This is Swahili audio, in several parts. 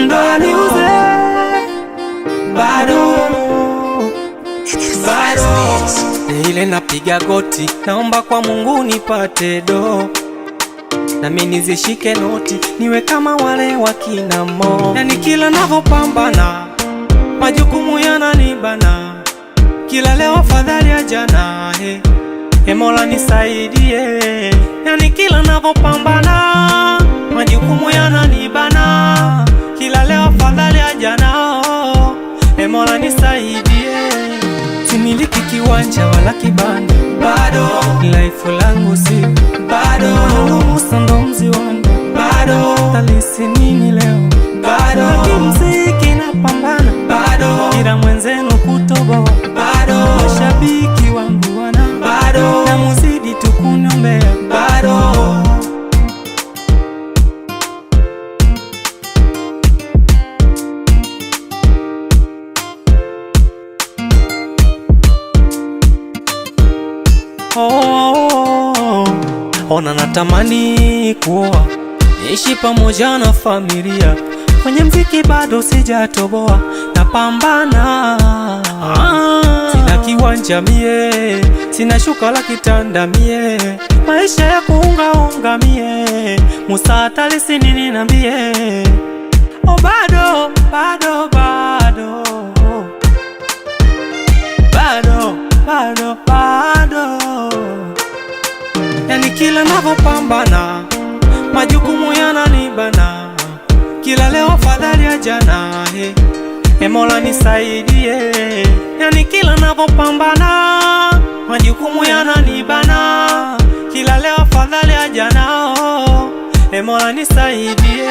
ndo niuze bado ile napiga goti, naomba kwa Mungu nipate do, na mimi nizishike noti, niwe kama wale wakina Mo. Yani kila navopambana, majukumu yananibana, kila leo afadhali ya jana. Mola nisaidie. Yani kila navopambana, majukumu yananibana, kila leo afadhali ya jana. Mola nisaidie. Similiki kiwanja wala kibanda, bado life langu si bado, Musa ndo mzi wangu bado, talisi nini leo bado, muziki napambana bado, ila mwenzenu kutoboa bado, mashabiki wangu wana bado, na muzidi tukuniombea bado. Ona natamani kuoa, niishi pamoja na familia, kwenye mziki bado sijatoboa, napambana. Sina kiwanja mie, sina shuka la kitanda mie, maisha ya kuungaunga mie, Musa talisi nini nambie. Bado bado bado bado bado bado. Yani kila navopambana, majukumu yananibana, kila leo afadhali ya jana. Mola nisaidie. Yani kila navopambana, majukumu yananibana, kila leo afadhali ya jana. Mola nisaidie.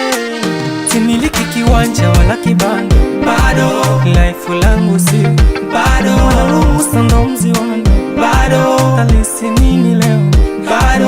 Similiki kiwanja wala kibanda, bado life langu si bado, Musa ndo mzi wangu bado, talisi nini leo bado,